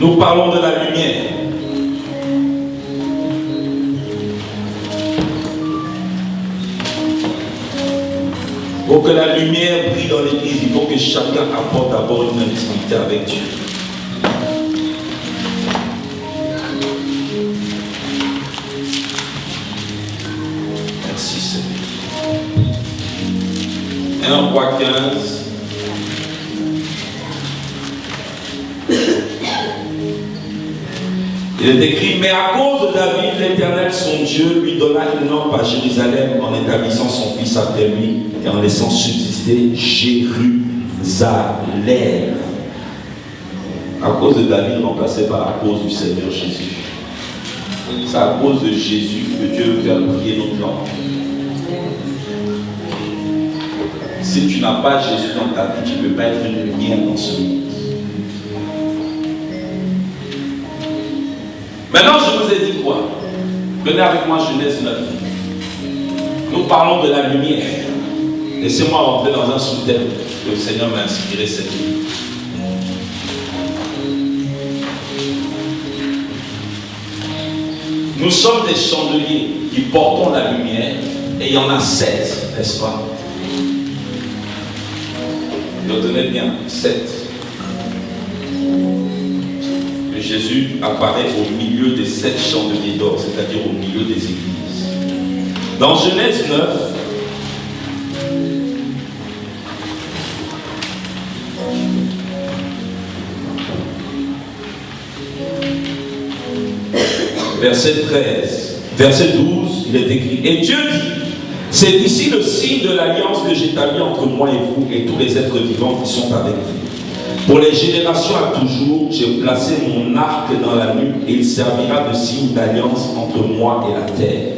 Nous parlons de la lumière. Pour que la lumière brille dans l'église, il faut que chacun apporte d'abord une intimité avec Dieu. Merci Seigneur. 1 Roi 15. Il est écrit, mais à cause de David, l'Éternel, son Dieu, lui donna une lampe à Jérusalem en établissant son fils après lui et en laissant subsister Jérusalem. À cause de David, remplacé par la cause du Seigneur Jésus. C'est à cause de Jésus que Dieu veut faire briller notre lampe. Si tu n'as pas Jésus dans ta vie, tu ne peux pas être une lumière dans ce monde. Maintenant, je vous ai dit quoi? Venez avec moi, Genèse 9. Nous parlons de la lumière. Laissez-moi rentrer dans un sous-thème que le Seigneur m'a inspiré cette nuit. Nous sommes des chandeliers qui portons la lumière et il y en a 7, n'est-ce pas? Retenez bien, 7. Jésus apparaît au milieu des 7 chandeliers d'or, c'est-à-dire au milieu des églises. Dans Genèse 9, verset 13, verset 12, il est écrit, et Dieu dit, c'est ici le signe de l'alliance que j'établis entre moi et vous et tous les êtres vivants qui sont avec vous. Pour les générations à toujours, j'ai placé mon arc dans la nuque et il servira de signe d'alliance entre moi et la terre.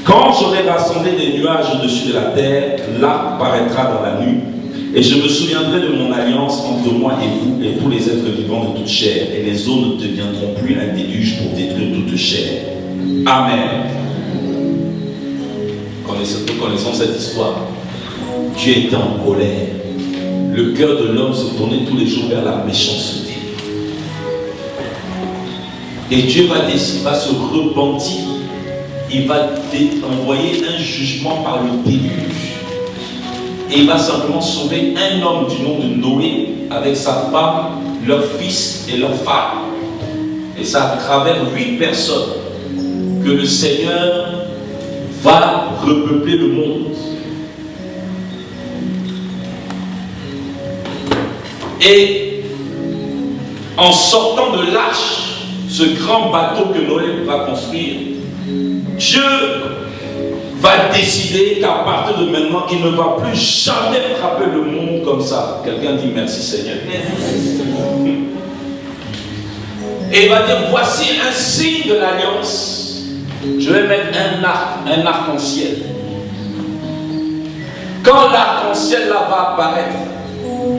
Quand j'aurai rassemblé des nuages au-dessus de la terre, l'arc paraîtra dans la nuque et je me souviendrai de mon alliance entre moi et vous et tous les êtres vivants de toute chair et les eaux ne deviendront plus un déluge pour détruire toute chair. Amen. Nous connaissons cette histoire. Dieu était en colère. Le cœur de l'homme se tournait tous les jours vers la méchanceté. Et Dieu va se repentir. Il va envoyer un jugement par le déluge. Et il va simplement sauver un homme du nom de Noé avec sa femme, leur fils et leur femme. Et c'est à travers 8 personnes que le Seigneur va repeupler le monde. Et en sortant de l'arche, ce grand bateau que Noé va construire, Dieu va décider qu'à partir de maintenant, il ne va plus jamais frapper le monde comme ça. Quelqu'un dit merci Seigneur. Et il va dire, voici un signe de l'alliance. Je vais mettre un arc-en-ciel. Quand l'arc-en-ciel là va apparaître,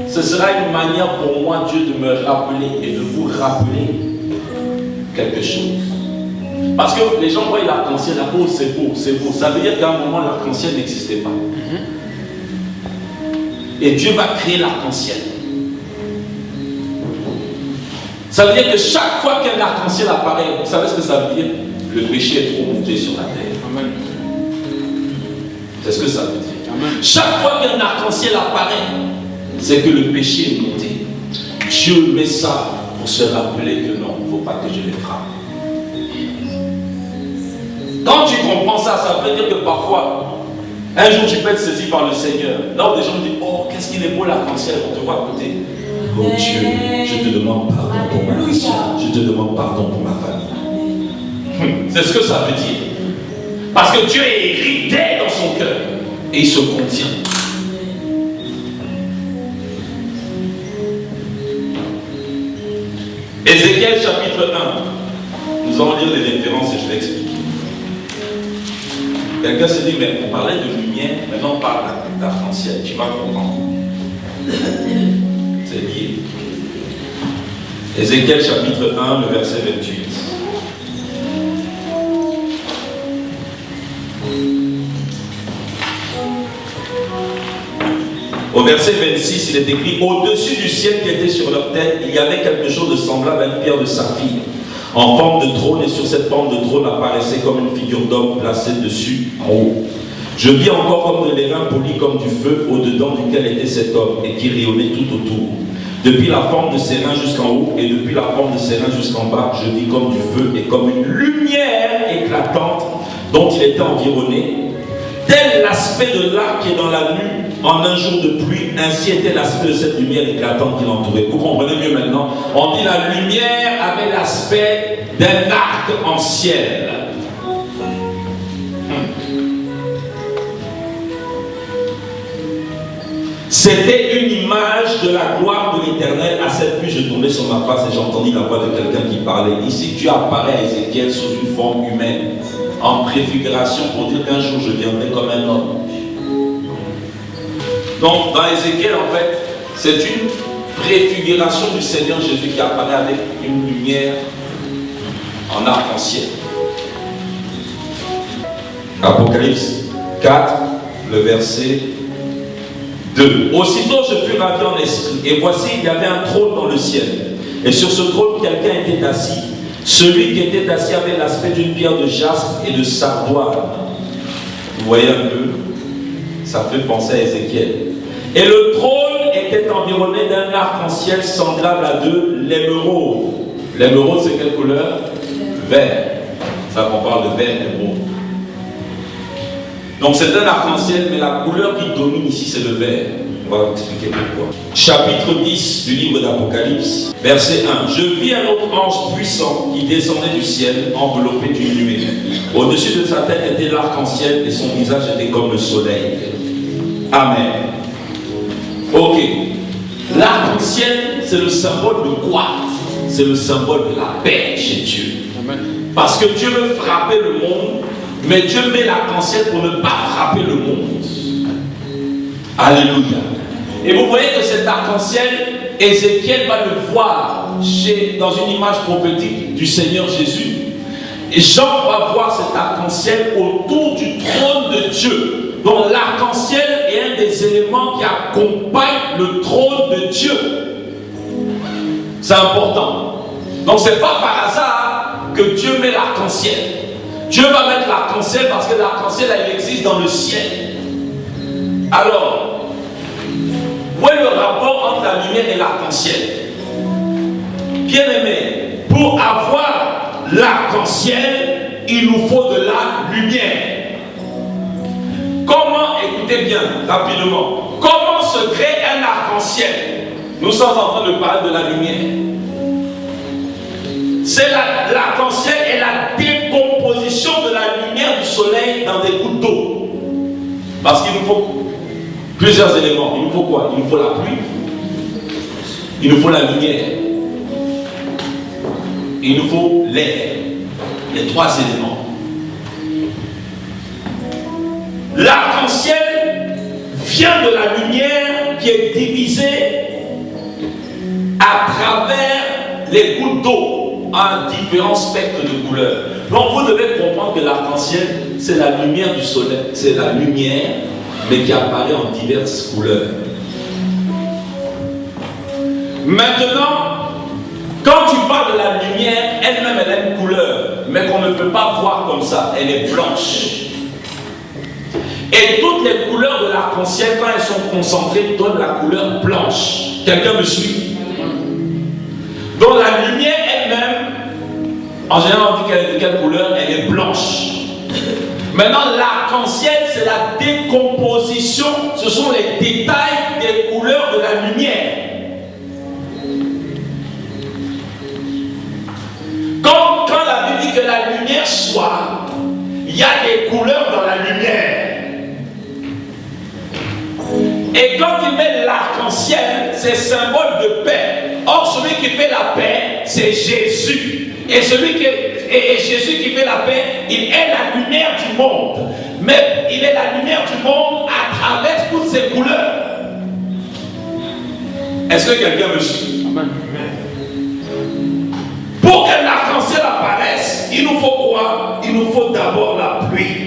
ce sera une manière pour moi, Dieu, de me rappeler et de vous rappeler quelque chose. Parce que les gens voient l'arc-en-ciel, la oh, c'est beau, c'est beau. Ça veut dire qu'à un moment, l'arc-en-ciel n'existait pas. Et Dieu va créer l'arc-en-ciel. Ça veut dire que chaque fois qu'un arc-en-ciel apparaît, vous savez ce que ça veut dire? Le péché est trop monté sur la terre. Amen. C'est ce que ça veut dire. Amen. Chaque fois qu'un arc-en-ciel apparaît, c'est que le péché est monté. Dieu met ça pour se rappeler que non, il ne faut pas que je les frappe. Quand tu comprends ça, ça veut dire que parfois, un jour tu peux être saisi par le Seigneur. Là où des gens me disent, oh, qu'est-ce qu'il est beau l'arc-en-ciel, on te voit à côté. Oh Dieu, je te demande pardon pour ma nation, je te demande pardon pour ma famille. C'est ce que ça veut dire. Parce que Dieu est irrité dans son cœur et il se contient. Ézéchiel chapitre 1. Nous allons lire les références et je vais expliquer. Quelqu'un se dit, mais on parlait de lumière, maintenant on parle d'arc-en-ciel. Tu vas comprendre. C'est lié. Ézéchiel chapitre 1, le verset 28. Au verset 26, il est écrit: au-dessus du ciel qui était sur leur tête, il y avait quelque chose de semblable à une pierre de saphir, en forme de trône, et sur cette forme de trône apparaissait comme une figure d'homme placée dessus en haut. Je vis encore comme de l'airain poli comme du feu, au-dedans duquel était cet homme, et qui rayonnait tout autour. Depuis la forme de ses reins jusqu'en haut, et depuis la forme de ses reins jusqu'en bas, je vis comme du feu et comme une lumière éclatante dont il était environné. Tel l'aspect de l'arc qui est dans la nuit en un jour de pluie, ainsi était l'aspect de cette lumière éclatante qui l'entourait. Vous comprenez mieux maintenant? On dit la lumière avait l'aspect d'un arc en ciel. C'était une image de la gloire de l'Éternel. À cette vue, je tombais sur ma face et j'entendis la voix de quelqu'un qui parlait. Ici, Dieu apparaît à Ézéchiel sous une forme humaine, en préfiguration pour dire qu'un jour je viendrai comme un homme. Donc, dans Ézéchiel, en fait, c'est une préfiguration du Seigneur Jésus qui apparaît avec une lumière en arc-en-ciel. Apocalypse 4, le verset 2. Aussitôt je fus ravi en esprit, et voici il y avait un trône dans le ciel, et sur ce trône quelqu'un était assis. Celui qui était assis avait l'aspect d'une pierre de jaspe et de sardoine. Vous voyez un peu, ça fait penser à Ézéchiel. Et le trône était environné d'un arc-en-ciel semblable à de l'émeraude. L'émeraude, c'est quelle couleur? Vert. Ça, on parle de vert émeraude. Donc c'est un arc-en-ciel, mais la couleur qui domine ici, c'est le vert. On va vous expliquer pourquoi. Chapitre 10 du livre d'Apocalypse, verset 1. Je vis un autre ange puissant qui descendait du ciel, enveloppé d'une nuée. Au-dessus de sa tête était l'arc-en-ciel et son visage était comme le soleil. Amen. Ok. L'arc-en-ciel, c'est le symbole de quoi? C'est le symbole de la paix chez Dieu. Amen. Parce que Dieu veut frapper le monde, mais Dieu met l'arc-en-ciel pour ne pas frapper le monde. Alléluia. Et vous voyez que cet arc-en-ciel, Ézéchiel va le voir dans une image prophétique du Seigneur Jésus. Et Jean va voir cet arc-en-ciel autour du trône de Dieu. Donc l'arc-en-ciel est un des éléments qui accompagne le trône de Dieu. C'est important. Donc ce n'est pas par hasard que Dieu met l'arc-en-ciel. Dieu va mettre l'arc-en-ciel parce que l'arc-en-ciel, il existe dans le ciel. Alors, où est le rapport entre la lumière et l'arc-en-ciel? Bien aimé, pour avoir l'arc-en-ciel, il nous faut de la lumière. Comment, écoutez bien, rapidement, comment se crée un arc-en-ciel? Nous sommes en train de parler de la lumière. C'est l'arc-en-ciel et la décomposition de la lumière du soleil dans des gouttes d'eau. Parce qu'il nous faut plusieurs éléments. Il nous faut quoi? Il nous faut la pluie. Il nous faut la lumière. Et il nous faut l'air. Les trois éléments. L'arc-en-ciel vient de la lumière qui est divisée à travers les gouttes d'eau en différents spectres de couleurs. Donc vous devez comprendre que l'arc-en-ciel, c'est la lumière du soleil, c'est la lumière, mais qui apparaît en diverses couleurs. Maintenant, quand tu parles de la lumière, elle-même, elle a une couleur, mais qu'on ne peut pas voir comme ça, elle est blanche. Et toutes les couleurs de l'arc-en-ciel, quand elles sont concentrées, donnent la couleur blanche. Quelqu'un me suit? Donc la lumière elle-même, en général on dit qu'elle est de quelle couleur? Elle est blanche. Maintenant l'arc-en-ciel, c'est la décomposition, ce sont les détails des couleurs de la lumière. Quand la Bible dit que la lumière soit, il y a des couleurs dans la lumière. Et quand il met l'arc-en-ciel, c'est symbole de paix. Or, celui qui fait la paix, c'est Jésus. Et Jésus qui fait la paix, il est la lumière du monde. Mais il est la lumière du monde à travers toutes ces couleurs. Est-ce que quelqu'un me suit? Pour que l'arc-en-ciel apparaisse, il nous faut quoi? Il nous faut d'abord la pluie.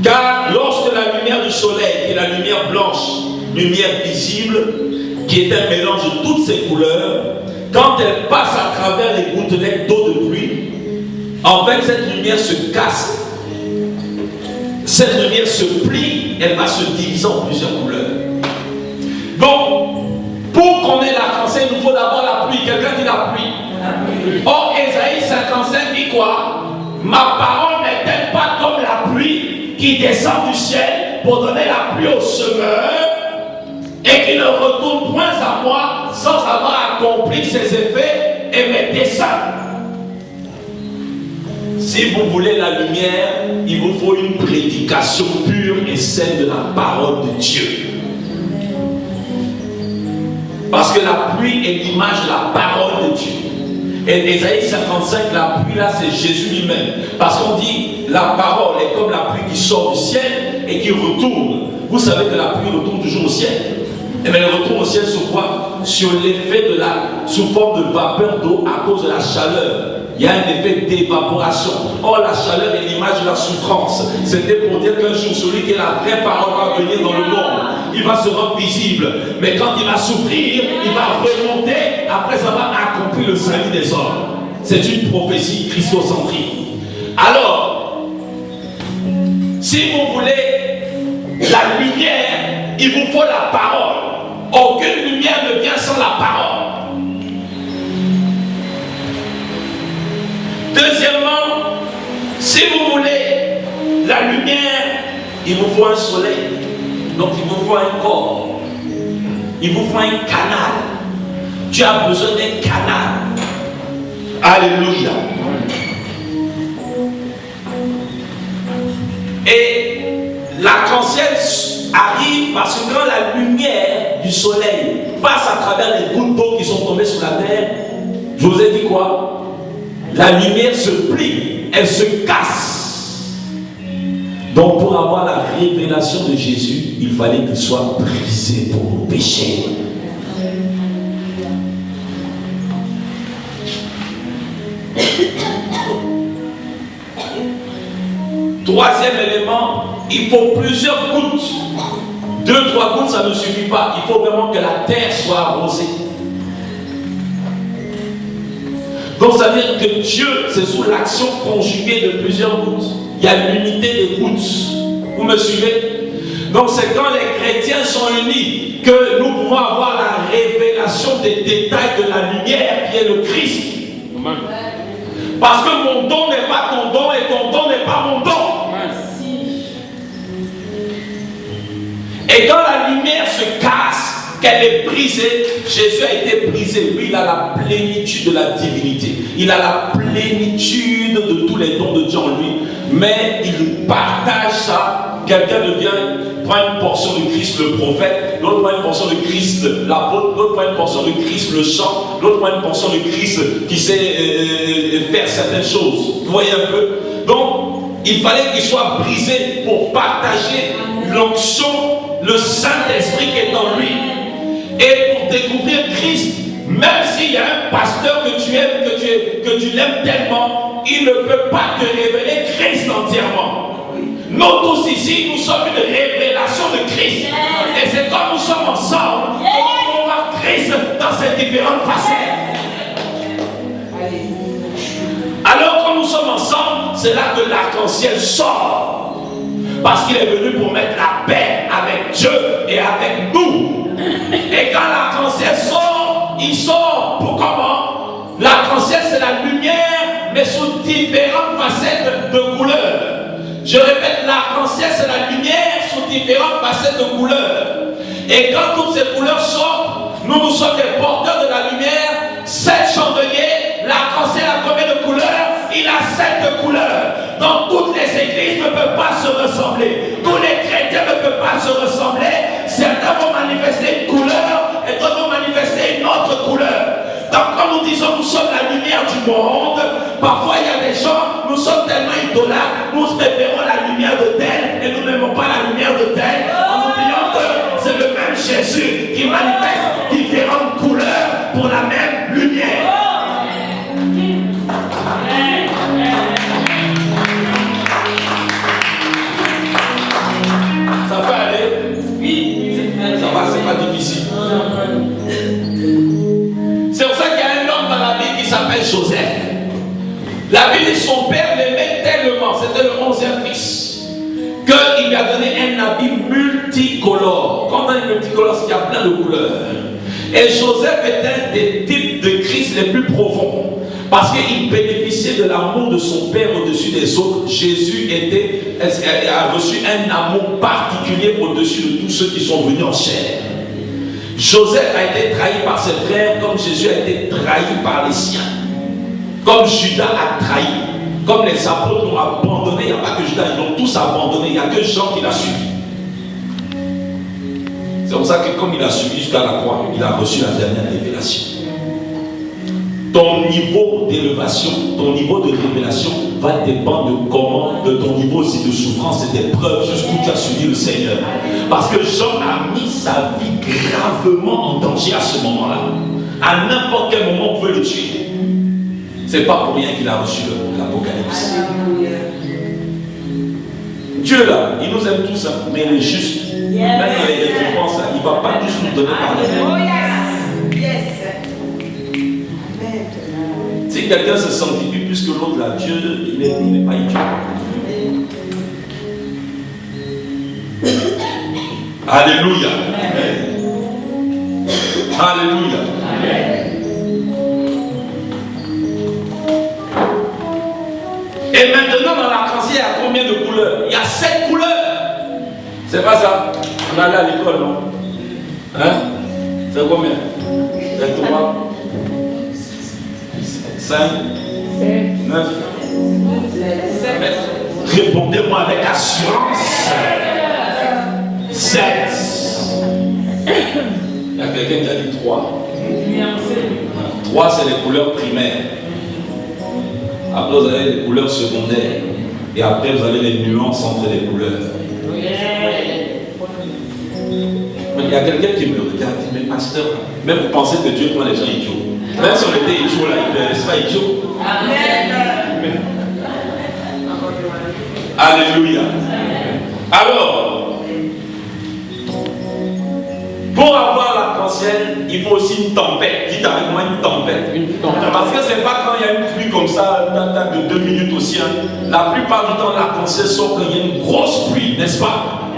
Car soleil qui est la lumière blanche, lumière visible, qui est un mélange de toutes ces couleurs, quand elle passe à travers les gouttelettes d'eau de pluie, en fait cette lumière se casse. Cette lumière se plie, elle va se diviser en plusieurs couleurs. Donc, pour qu'on ait l'arc-en-ciel, il nous faut d'abord la pluie. Quelqu'un dit la pluie. Or, Ésaïe 55 dit quoi? Ma parole n'est-elle pas comme la pluie qui descend du ciel pour donner la pluie au semeur et qui ne retourne point à moi sans avoir accompli ses effets et mes desseins? Si vous voulez la lumière, il vous faut une prédication pure et celle de la parole de Dieu. Parce que la pluie est l'image de la parole de Dieu. Et Ésaïe 55, la pluie là, c'est Jésus lui-même. Parce qu'on dit, la parole est comme la pluie qui sort du ciel et qui retourne. Vous savez que la pluie retourne toujours au ciel. Et bien elle retourne au ciel sur quoi? Sur l'effet de sous forme de vapeur d'eau à cause de la chaleur. Il y a un effet d'évaporation. Or, la chaleur est l'image de la souffrance. C'était pour dire qu'un jour, celui qui est la vraie parole va venir dans le monde. Il va se rendre visible. Mais quand il va souffrir, il va remonter après avoir accompli le salut des hommes. C'est une prophétie christocentrique. Alors, si vous voulez la lumière, il vous faut la parole. Aucune lumière ne vient sans la parole. Deuxièmement, si vous voulez la lumière, il vous faut un soleil. Donc il vous faut un corps. Il vous faut un canal. Tu as besoin d'un canal. Alléluia. Et l'arc-en-ciel arrive parce que quand la lumière du soleil passe à travers les gouttes d'eau qui sont tombées sur la terre, je vous ai dit quoi? La lumière se plie, elle se casse. Donc pour avoir la révélation de Jésus, il fallait qu'il soit brisé pour nos péchés. Troisième élément, il faut plusieurs gouttes. 2-3 gouttes, ça ne suffit pas. Il faut vraiment que la terre soit arrosée. Donc ça veut dire que Dieu, c'est sous l'action conjuguée de plusieurs gouttes. Il y a l'unité des gouttes. Vous me suivez? Donc c'est quand les chrétiens sont unis que nous pouvons avoir la révélation des détails de la lumière qui est le Christ. Amen. Parce que mon don n'est pas ton don et ton don n'est pas mon don. Et quand la lumière se casse, qu'elle est brisée, Jésus a été brisé. Lui, il a la plénitude de la divinité. Il a la plénitude de tous les dons de Dieu en lui. Mais il partage ça. Quelqu'un prend une portion de Christ le prophète, l'autre prend une portion de Christ l'apôtre, l'autre prend une portion de Christ le chant, l'autre prend une portion de Christ qui sait faire certaines choses. Vous voyez un peu? Donc, il fallait qu'il soit brisé pour partager l'onction, le Saint-Esprit qui est en lui. Et pour découvrir Christ, même s'il y a un pasteur que tu aimes, que tu l'aimes tellement, il ne peut pas te révéler Christ entièrement. Nous tous ici, nous sommes une révélation de Christ. Et c'est quand nous sommes ensemble qu'on va voir Christ dans ses différentes facettes. Alors quand nous sommes ensemble, c'est là que l'arc-en-ciel sort. Parce qu'il est venu pour mettre la paix avec Dieu et avec nous. Et quand l'arc-en-ciel sort, il sort pour comment? L'arc-en-ciel, c'est la lumière, mais sous différentes facettes de couleurs. Je répète, l'arc-en-ciel, c'est la lumière sous différentes facettes de couleurs. Et quand toutes ces couleurs sortent, nous sommes des porteurs de la lumière. 7 chandeliers, l'arc-en-ciel a combien de couleurs? Il a 7 couleurs. Donc toutes les églises ne peuvent pas se ressembler. Tous les chrétiens ne peuvent pas se ressembler. Certains vont manifester une couleur et d'autres vont manifester une autre couleur. Donc quand nous disons nous sommes la lumière du monde, parfois il y a des gens, nous sommes tellement idolâtres, nous préférons la lumière de tel et nous n'aimons pas la lumière de tel, en oubliant que c'est le même Jésus qui manifeste différentes couleurs pour la même lumière. Ça fait Joseph. La Bible dit son père l'aimait tellement, c'était le 11e fils, qu'il lui a donné un habit multicolore. Quand on dit multicolore, c'est qu'il y a plein de couleurs. Et Joseph est un des types de Christ les plus profonds. Parce qu'il bénéficiait de l'amour de son père au-dessus des autres. Jésus a reçu un amour particulier au-dessus de tous ceux qui sont venus en chair. Joseph a été trahi par ses frères comme Jésus a été trahi par les siens. Comme Judas a trahi. Comme les apôtres l'ont abandonné. Il n'y a pas que Judas, ils l'ont tous abandonné. Il n'y a que Jean qui l'a suivi. C'est pour ça que comme il a suivi jusqu'à la croix, il a reçu la dernière révélation. Ton niveau d'élévation, ton niveau de révélation va dépendre de ton niveau aussi de souffrance et d'épreuve jusqu'où tu as suivi le Seigneur. Parce que Jean a mis sa vie gravement en danger à ce moment-là. À n'importe quel moment, on pouvait le tuer. C'est pas pour rien qu'il a reçu l'Apocalypse. Dieu là, il nous aime tous, mais il est juste. Même dans les récompenses, il ne va pas tous nous donner par les mêmes. Si quelqu'un se sanctifie plus que l'autre, là, Dieu, il n'est pas idiot. Alléluia. Alléluia. Et maintenant, dans l'arc-en-ciel, il y a combien de couleurs? Il y a 7 couleurs. C'est pas ça? On allait à l'école, non? Hein? C'est combien? C'est 3. 5, 9, 7. Répondez-moi avec assurance. 7. Il y a quelqu'un qui a dit 3. 3, c'est les couleurs primaires. Après, vous avez les couleurs secondaires. Et après, vous avez les nuances entre les couleurs. Mais il y a quelqu'un qui me regarde et dit, mais pasteur, même vous pensez que Dieu prend les gens idiots. Même si on était idiots là, il ne laisse pas idiot. Amen. Alléluia. Alors, pour avoir l'arc-en-ciel, il faut aussi une tempête. Dites avec moi une tempête. Parce que ce n'est pas quand il y a une pluie comme ça, de 2 minutes aussi. La plupart du temps, l'arc-en-ciel sort quand il y a une grosse pluie, n'est-ce pas?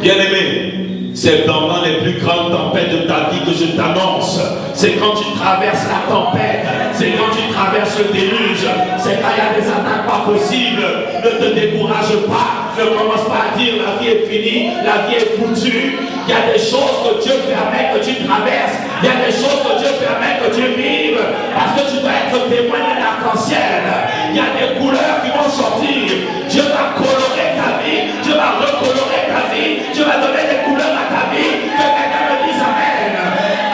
Bien aimé. C'est pendant les plus grandes tempêtes de ta vie que je t'annonce. C'est quand tu traverses la tempête. C'est quand tu traverses le déluge. C'est quand il y a des attaques pas possibles. Ne te décourage pas. Ne commence pas à dire la vie est finie, la vie est foutue. Il y a des choses que Dieu permet que tu traverses. Il y a des choses que Dieu permet que tu vives. Parce que tu dois être témoin d'un arc-en-ciel. Il y a des couleurs qui vont sortir. Dieu va colorer ta vie. Dieu va recolorer ta vie. Dieu va donner des couleurs à ta vie. Que quelqu'un me dise amen.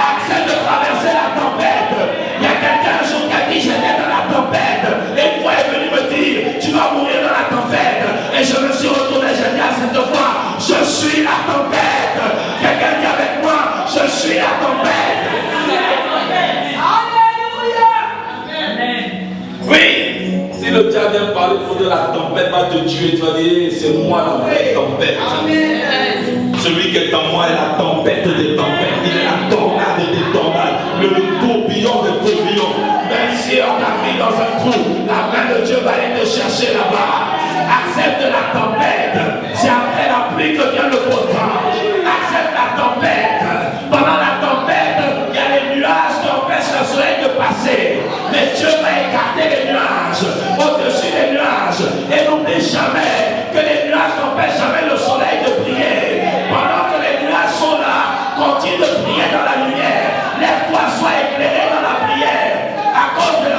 Accepte de traverser la tempête. Il y a quelqu'un un jour qui a dit j'étais dans la tempête. Et une fois est venu me dire tu vas mourir dans la tempête. Et je me suis retourné, j'ai dit à cette fois je suis la tempête. Quelqu'un dit avec moi je suis la tempête. Alléluia. Oui. Si le diable vient parler pour de la tempête, va te tuer, tu vas dire c'est moi la vraie tempête. Amen. Celui qui est en moi est la tempête des tempêtes. Il est la tornade des tornades. Le tourbillon des tourbillons. Même si on t'a mis dans un trou, la main de Dieu va aller te chercher là-bas. Accepte la tempête. C'est après la pluie que vient le beau temps. Accepte la tempête. Pendant la tempête, il y a les nuages qui empêchent le soleil de passer. Mais Dieu va écarter les nuages au-dessus des nuages. Et n'oublie jamais que les nuages n'empêchent jamais le soleil de briller. Pendant que les nuages sont là, continue de prier dans la lumière. Lève-toi, sois éclairé dans la prière. À cause de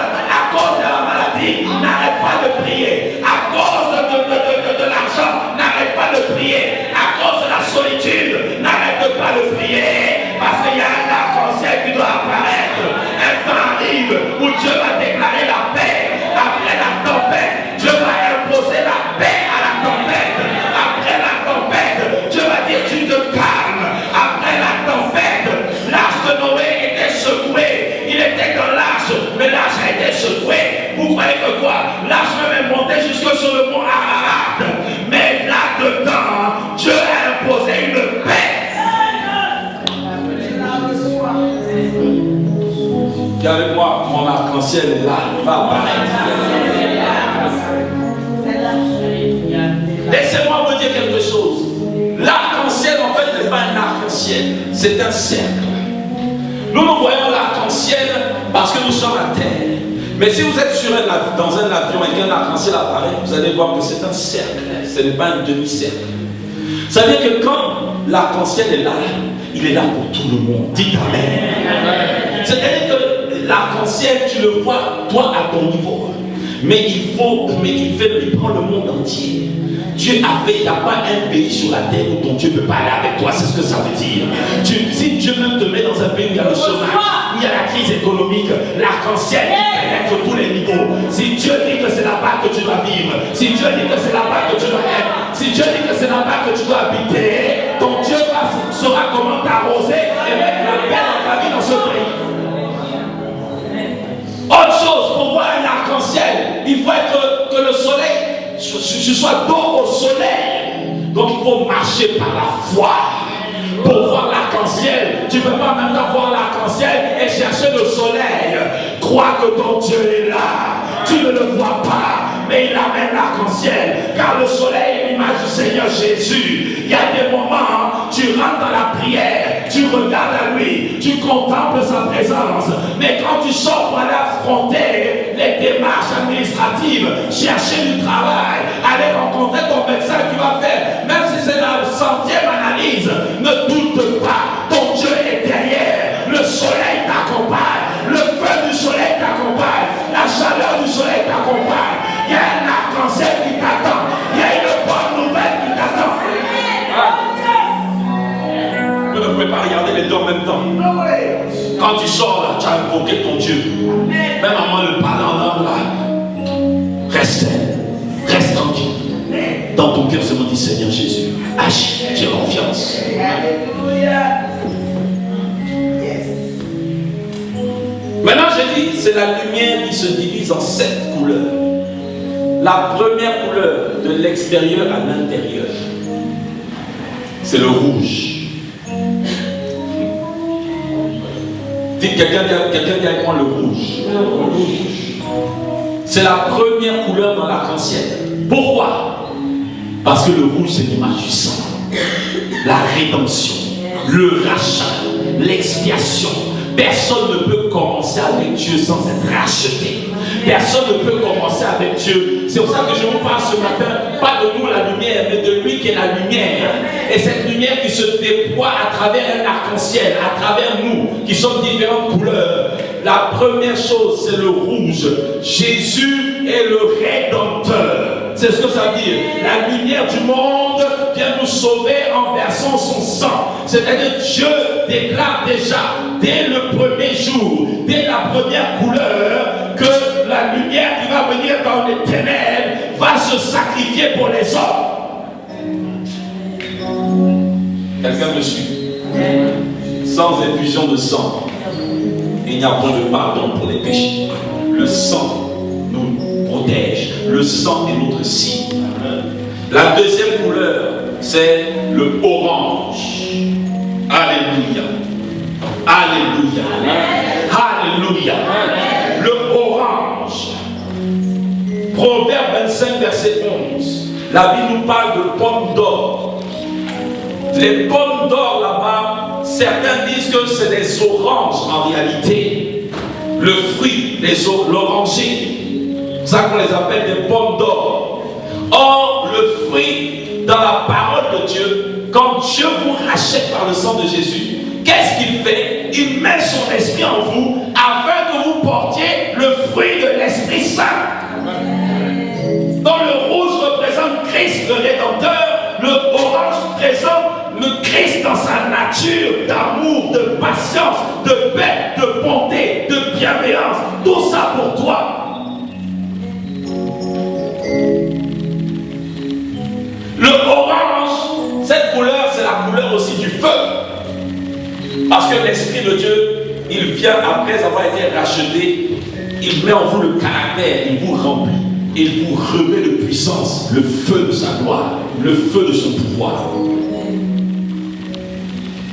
la maladie, n'arrête pas de prier. À cause de l'argent, n'arrête pas de prier. À cause de la solitude, n'arrête pas de prier. Parce qu'il y a un arc-en-ciel qui doit apparaître. Un temps arrive où Dieu va déclarer la paix. Après la tempête, Dieu va imposer la paix à la tempête. Après la tempête, Dieu va dire tu te calmes. Après la tempête, l'arche de Noé était secouée. Il était dans l'arche, mais l'arche a été secouée. Vous croyez que quoi? L'arche même est montée jusque sur le mont Ararat. Mais là-dedans, Dieu a imposé une paix. Dis avec moi, mon arc-en-ciel l'arc-en-ciel est là, va apparaître. Laissez-moi vous dire quelque chose. L'arc-en-ciel, en fait, n'est pas un arc-en-ciel, c'est un cercle. Nous voyons l'arc-en-ciel parce que nous sommes à terre. Mais si vous êtes dans un avion et qu'un arc-en-ciel apparaît, vous allez voir que c'est un cercle, ce n'est pas un demi-cercle. Ça veut dire que quand l'arc-en-ciel est là, il est là pour tout le monde. Dites Amen. C'est-à-dire que l'arc-en-ciel, tu le vois, toi, à ton niveau. Mais il prend le monde entier. Dieu a fait, il n'y a pas un pays sur la terre où ton Dieu ne peut pas aller avec toi, c'est ce que ça veut dire. Si Dieu même te met dans un pays où il y a le chômage, où il y a la crise économique, l'arc-en-ciel pénètre tous les niveaux. Si Dieu dit que c'est là-bas que tu dois vivre, si Dieu dit que c'est là-bas que tu dois être, si Dieu dit que c'est là-bas que tu dois habiter, ton Dieu saura comment t'arroser et mettre la paix dans ta vie dans ce pays. Autre chose, pour voir un arc-en-ciel, il faut que le soleil, tu sois dos au soleil. Donc il faut marcher par la foi pour voir l'arc-en-ciel. Tu ne peux pas même voir l'arc-en-ciel et chercher le soleil. Crois que ton Dieu est là. Tu ne le vois pas, mais il amène l'arc-en-ciel. Car le soleil est l'image du Seigneur Jésus. Il y a des moments, tu rentres dans la prière, tu regardes à lui, tu contemples sa présence. Mais quand tu sors pour aller affronter les démarches administratives, chercher du travail, aller rencontrer ton médecin qui va faire, même si c'est la 100e analyse, ne doute pas, ton Dieu est derrière. Le soleil t'accompagne, le feu du soleil t'accompagne, la chaleur du soleil t'accompagne. Il y a un arc-en-ciel qui t'attend, il y a une bonne nouvelle qui t'attend. Vous ne pouvez pas regarder les deux en même temps. Quand tu sors là, tu as invoqué ton Dieu. Même en le parlant en langue là, reste tranquille. Dans ton cœur seulement dit Seigneur Jésus, agis, j'ai confiance. Maintenant je dis, c'est la lumière qui se divise en 7 couleurs. La première couleur, de l'extérieur à l'intérieur, c'est le rouge. Dites, quelqu'un dit avec moi le rouge. C'est la première couleur dans l'arc-en-ciel. Pourquoi? Parce que le rouge, c'est l'image du sang. La rédemption, le rachat, l'expiation. Personne ne peut commencer avec Dieu sans être racheté. Personne ne peut commencer avec Dieu. C'est pour ça que je vous parle ce matin, pas de nous la lumière, mais de lui qui est la lumière. Et cette lumière qui se déploie à travers un arc-en-ciel, à travers nous, qui sommes différentes couleurs. La première chose, c'est le rouge. Jésus est le Rédempteur. C'est ce que ça veut dire. La lumière du monde vient nous sauver en versant son sang. C'est-à-dire Dieu déclare déjà, dès le premier jour, dès la première couleur, que la lumière qui va venir dans les ténèbres va se sacrifier pour les hommes. Quelqu'un me suit? Sans effusion de sang, il n'y a point de pardon pour les péchés. Le sang nous protège. Le sang est notre signe. La deuxième couleur, c'est le orange. Alléluia. Alléluia. Alléluia. Le orange. Proverbe 25, verset 11. La Bible nous parle de pommes d'or. Les pommes d'or là-bas, certains disent que c'est des oranges en réalité. Le fruit, l'oranger. C'est ça qu'on les appelle des pommes d'or. Or, le fruit, dans la parole de Dieu, quand Dieu vous rachète par le sang de Jésus, qu'est-ce qu'il fait? Il met son esprit en vous afin que vous portiez le fruit de l'Esprit Saint. Dans le rouge représente Christ le Rédempteur, le orange présente le Christ dans sa nature d'amour, de patience, de paix, de bonté, de bienveillance. Tout ça pour toi. Le orange, cette couleur, c'est la couleur aussi du feu. Parce que l'Esprit de Dieu, il vient après avoir été racheté, il met en vous le caractère, il vous remplit, il vous revêt de puissance, le feu de sa gloire, le feu de son pouvoir.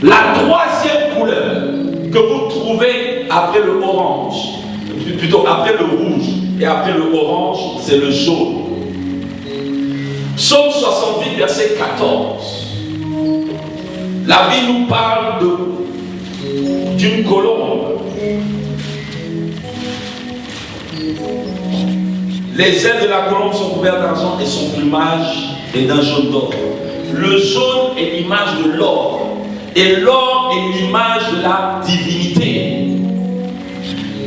La troisième couleur que vous trouvez après le orange, plutôt après le rouge et après le orange, c'est le jaune. Psaume 68, verset 14. La Bible nous parle d'une colombe. Les ailes de la colombe sont couvertes d'argent et son plumage est d'un jaune d'or. Le jaune est l'image de l'or. Et l'or est l'image de la divinité.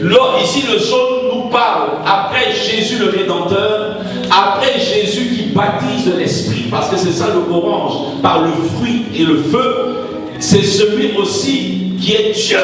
L'or, ici le jaune nous parle après Jésus le Rédempteur, après Jésus qui baptise de l'Esprit, parce que c'est ça le orange, par le fruit et le feu, c'est celui aussi qui est Dieu.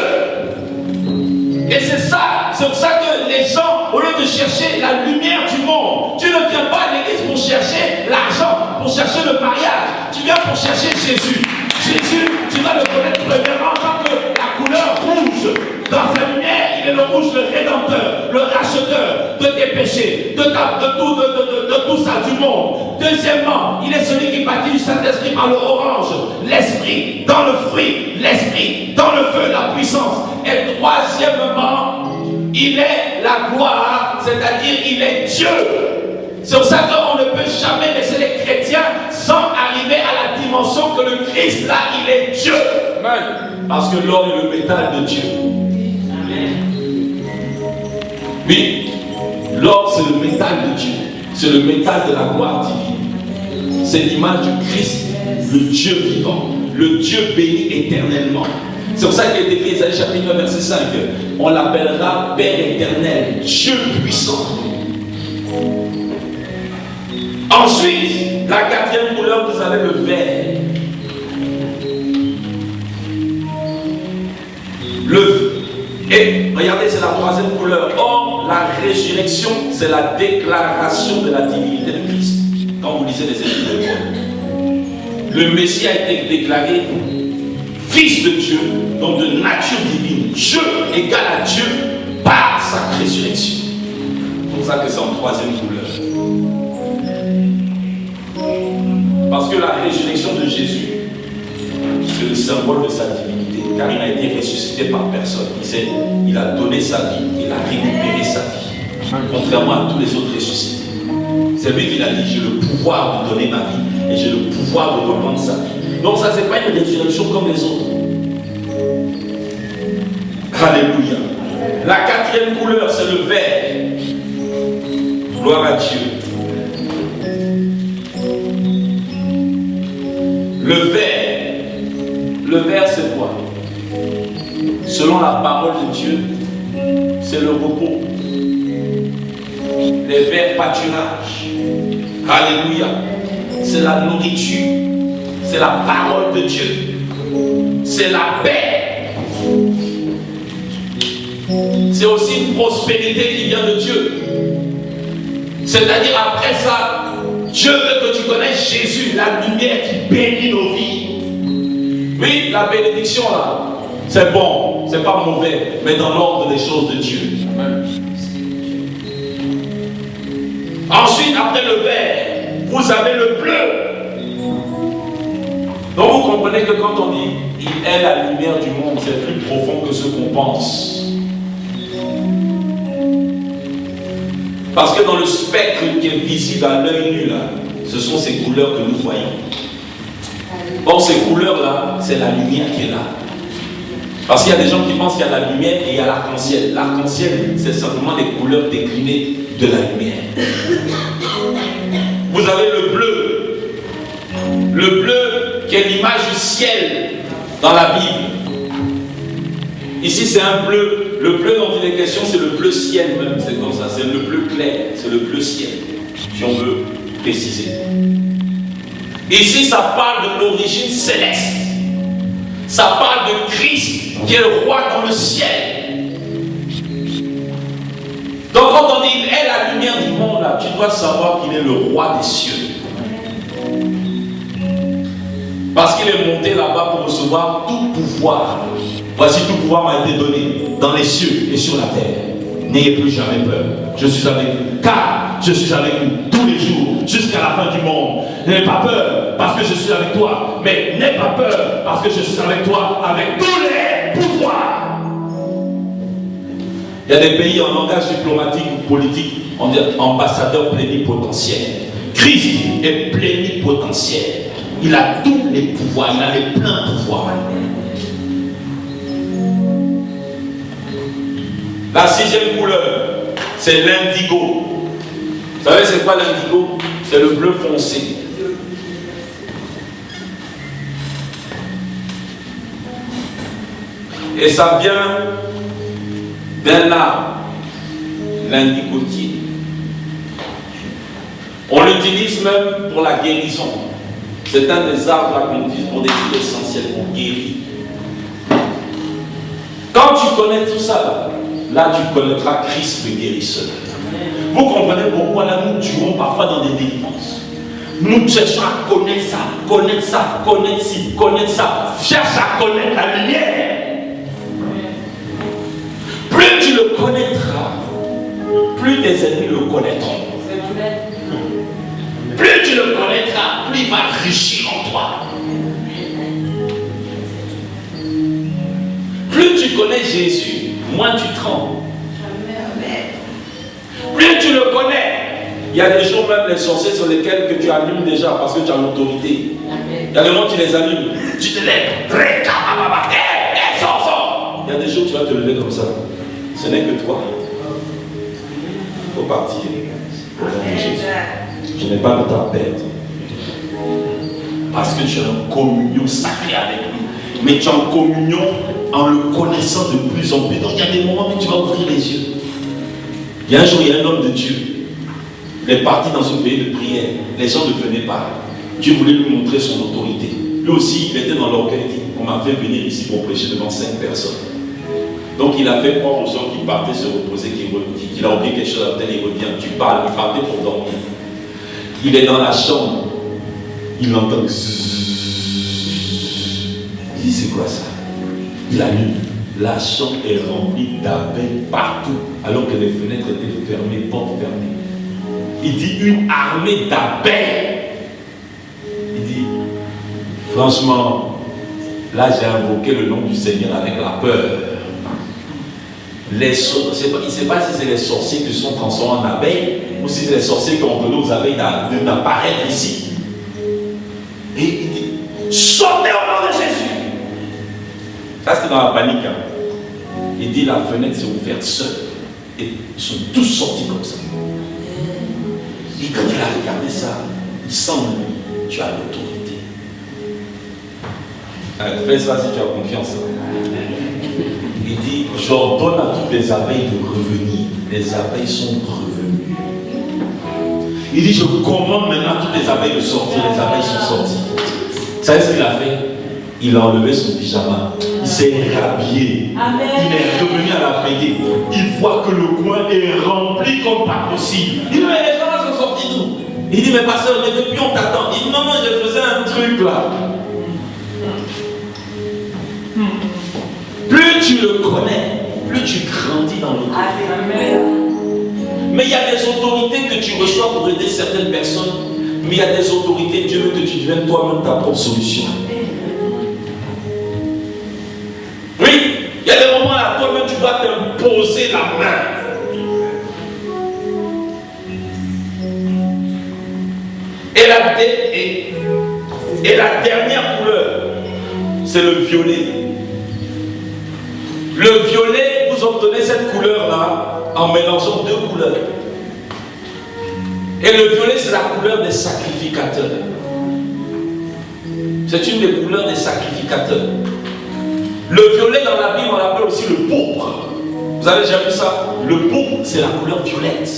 Et c'est pour ça que les gens, au lieu de chercher la lumière du monde, tu ne viens pas à l'église pour chercher l'argent, pour chercher le mariage, tu viens pour chercher Jésus. Jésus, tu vas le connaître premièrement en tant que la couleur rouge. Dans sa lumière, il est le rouge, le rédempteur, le racheteur de tes péchés, de tout ça du monde. Deuxièmement, il est celui qui bâtit du Saint-Esprit par le orange, l'esprit dans le fruit, l'esprit dans le feu, la puissance. Et troisièmement, il est la gloire, c'est-à-dire il est Dieu. C'est pour ça qu'on ne peut jamais laisser les chrétiens sans arriver à la dimension que le Christ, là, il est Dieu. Amen. Parce que l'or est le métal de Dieu. Amen. Oui, l'or c'est le métal de Dieu. C'est le métal de la gloire divine. C'est l'image du Christ, le Dieu vivant, le Dieu béni éternellement. C'est pour ça qu'il est écrit, Isaïe chapitre 9, verset 5, on l'appellera Père éternel, Dieu puissant. Ensuite, la quatrième couleur, vous avez le vert. Et regardez, c'est la troisième couleur. Or, la résurrection, c'est la déclaration de la divinité de Christ. Quand vous lisez les Écritures de Paul, le Messie a été déclaré Fils de Dieu, donc de nature divine. Dieu égal à Dieu par sa résurrection. C'est pour ça que c'est en troisième couleur. Parce que la résurrection de Jésus, c'est le symbole de sa divinité, car il a été ressuscité par personne. Il a donné sa vie, il a récupéré sa vie, contrairement à tous les autres ressuscités. C'est lui qui l'a dit, j'ai le pouvoir de donner ma vie et j'ai le pouvoir de reprendre sa vie. Donc ça, c'est pas une résurrection comme les autres. Alléluia. La quatrième couleur, c'est le vert. Gloire à Dieu. Le vert c'est quoi? Selon la parole de Dieu, c'est le repos. Les verts pâturages. Alléluia. C'est la nourriture. C'est la parole de Dieu. C'est la paix. C'est aussi une prospérité qui vient de Dieu. C'est-à-dire après ça, Dieu veut que tu connaisses Jésus, la lumière qui bénit nos vies. Oui, la bénédiction là, c'est bon, c'est pas mauvais, mais dans l'ordre des choses de Dieu. Amen. Ensuite, après le vert, vous avez le bleu. Donc vous comprenez que quand on dit il est la lumière du monde, c'est plus profond que ce qu'on pense. Parce que dans le spectre qui est visible à l'œil nu là, ce sont ces couleurs que nous voyons. Or ces couleurs-là, c'est la lumière qui est là. Parce qu'il y a des gens qui pensent qu'il y a la lumière et il y a l'arc-en-ciel. L'arc-en-ciel, c'est simplement les couleurs déclinées de la lumière. Vous avez le bleu. Le bleu qui est l'image du ciel dans la Bible. Ici, c'est un bleu. Le bleu dont il est question, c'est le bleu ciel même. C'est comme ça. C'est le bleu clair. C'est le bleu ciel. Si on veut préciser. Ici, ça parle de l'origine céleste. Ça parle de Christ qui est le roi dans le ciel. Donc quand on dit il est la lumière du monde, là, tu dois savoir qu'il est le roi des cieux. Parce qu'il est monté là-bas pour recevoir tout pouvoir. Voici tout pouvoir m'a été donné dans les cieux et sur la terre. N'ayez plus jamais peur. Je suis avec vous. Car je suis avec vous tous les jours jusqu'à la fin du monde. N'aie pas peur parce que je suis avec toi. Mais n'aie pas peur parce que je suis avec toi avec tous les pouvoirs. Il y a des pays en langage diplomatique ou politique, on dit ambassadeur plénipotentiaire. Christ est plénipotentiaire. Il a tous les pouvoirs, il a les pleins pouvoirs. La 6e couleur, c'est l'indigo. Vous savez c'est quoi l'indigo? C'est le bleu foncé. Et ça vient d'un arbre, l'indigotier. On l'utilise même pour la guérison. C'est un des arbres qu'on utilise pour des huiles essentielles, pour guérir. Quand tu connais tout ça, là tu connaîtras Christ le guérisseur. Vous comprenez pourquoi là nous tuons parfois dans des délivrances. Nous cherchons à connaître ça, connaître ça, connaître ci, connaître ça. Cherche à connaître la lumière. Plus tu le connaîtras, plus tes ennemis le connaîtront. Plus tu le connaîtras, plus il va enrichir en toi. Plus tu connais Jésus, moins tu trembles. Plus tu le connais, il y a des jours même les sorciers sur lesquels que tu allumes déjà parce que tu as l'autorité. Il y a des moments où tu les allumes, tu te lèves, il y a des jours où tu vas te lever comme ça. Ce n'est que toi. Il faut partir. Au nom de Jésus. Je n'ai pas de temps à perdre. Parce que tu es en communion sacrée avec lui. Mais tu es en communion en le connaissant de plus en plus. Donc il y a des moments où tu vas ouvrir les yeux. Il y a un jour, il y a un homme de Dieu. Il est parti dans une veillée de prière. Les gens ne venaient pas. Dieu voulait lui montrer son autorité. Lui aussi, il était dans l'orgueil. On m'a fait venir ici pour prêcher devant 5 personnes. Donc il a fait croire aux gens qui partaient se reposer, qu'il a oublié quelque chose à la tête, il revient. Tu parles, il partait pour dormir. Il est dans la chambre. Il entend. Il dit c'est quoi ça? Il allume. La chambre est remplie d'abeilles partout, alors que les fenêtres étaient fermées, portes fermées. Il dit une armée d'abeilles. Il dit, franchement, là j'ai invoqué le nom du Seigneur avec la peur. Les sorciers, il ne sait pas si c'est les sorciers qui sont transformés en abeilles ou si c'est les sorciers qui ont donné aux abeilles d'apparaître ici. Et il dit, sortez au nom de Jésus. Ça c'était dans la panique. Hein. Il dit, la fenêtre s'est ouverte seule. Et ils sont tous sortis comme ça. Et quand il a regardé ça, il sent lui, tu as l'autorité. Fais ça si tu as confiance. Il dit, j'ordonne à toutes les abeilles de revenir. Les abeilles sont revenues. Il dit, je commande maintenant à toutes les abeilles de sortir. Les abeilles sont sorties. Vous savez ce qu'il a fait? Il a enlevé son pyjama. Il s'est rhabillé. Amen. Il est revenu à la veillée. Il voit que le coin est rempli comme pas possible. Il dit, mais les gens là sont sortis d'où? Il dit, mais pasteur, mais depuis on t'attend. Il dit, non, non, je faisais un truc là. Plus tu le connais, plus tu grandis dans l'autorité. Mais il y a des autorités que tu reçois pour aider certaines personnes. Mais il y a des autorités, Dieu veut que tu deviennes toi-même ta propre solution. Oui, il y a des moments là, toi-même tu dois t'imposer la main. Et la dernière couleur, c'est le violet. Le violet, vous obtenez cette couleur-là en mélangeant 2 couleurs. Et le violet, c'est la couleur des sacrificateurs. C'est une des couleurs des sacrificateurs. Le violet dans la Bible, on l'appelle aussi le pourpre. Vous avez déjà vu ça? Le pourpre, c'est la couleur violette.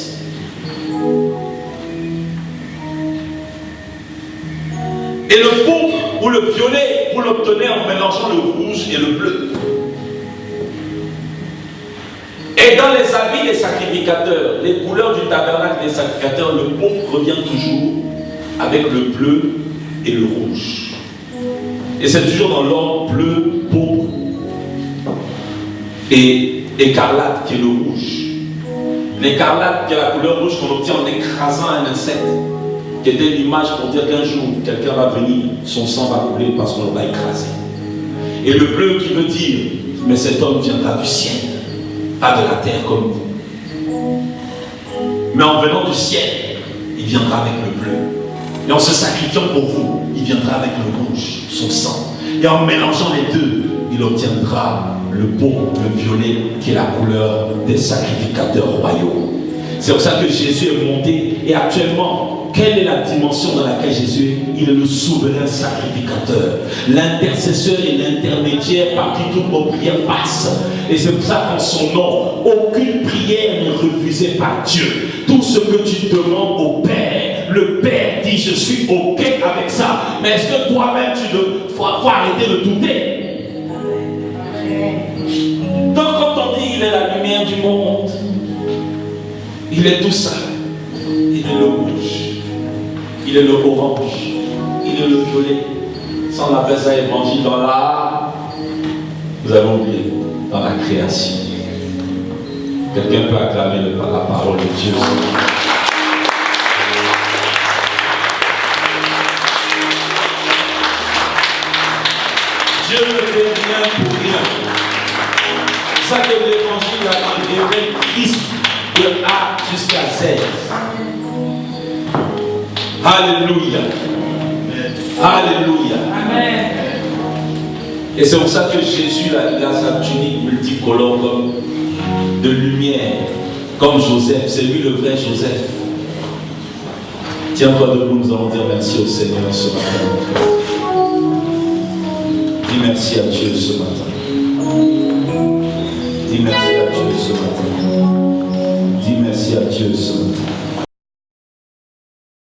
Et le pourpre ou le violet, vous l'obtenez en mélangeant le rouge et le bleu. Et dans les habits des sacrificateurs, les couleurs du tabernacle des sacrificateurs, le pourpre revient toujours avec le bleu et le rouge. Et c'est toujours dans l'ordre bleu, pourpre et écarlate qui est le rouge. L'écarlate qui est la couleur rouge qu'on obtient en écrasant un insecte, qui était l'image pour dire qu'un jour quelqu'un va venir, son sang va couler parce qu'on va écraser. Et le bleu qui veut dire, mais cet homme viendra du ciel. pas de la terre comme vous. Mais en venant du ciel, il viendra avec le bleu. Et en se sacrifiant pour vous, il viendra avec le rouge, son sang. Et en mélangeant les deux, il obtiendra le beau, le violet, qui est la couleur des sacrificateurs royaux. C'est pour ça que Jésus est monté. Et actuellement, quelle est la dimension dans laquelle Jésus est? Il est le souverain sacrificateur, l'intercesseur et l'intermédiaire par qui toutes nos prières passent. Et c'est pour ça qu'en son nom, aucune prière n'est refusée par Dieu. Tout ce que tu demandes au Père, le Père dit je suis OK avec ça. Mais est-ce que toi-même faut arrêter de douter? Donc quand on dit il est la lumière du monde, il est tout ça. Il est le rouge, il est le orange, il est le violet. Sans l'appeler ça évangile dans la... Vous avez oublié, dans la création. Quelqu'un peut acclamer la parole de Dieu. Dieu ne fait rien pour rien. C'est ça que l'évangile a révélé Christ de A jusqu'à Z. Alléluia. Alléluia. Amen. Et c'est pour ça que Jésus, il a sa tunique multicolore comme de lumière, comme Joseph. C'est lui le vrai Joseph. Tiens-toi debout, nous allons dire merci au Seigneur ce matin. Dis merci à Dieu ce matin. Dis merci à Dieu ce matin. Dis merci à Dieu ce matin.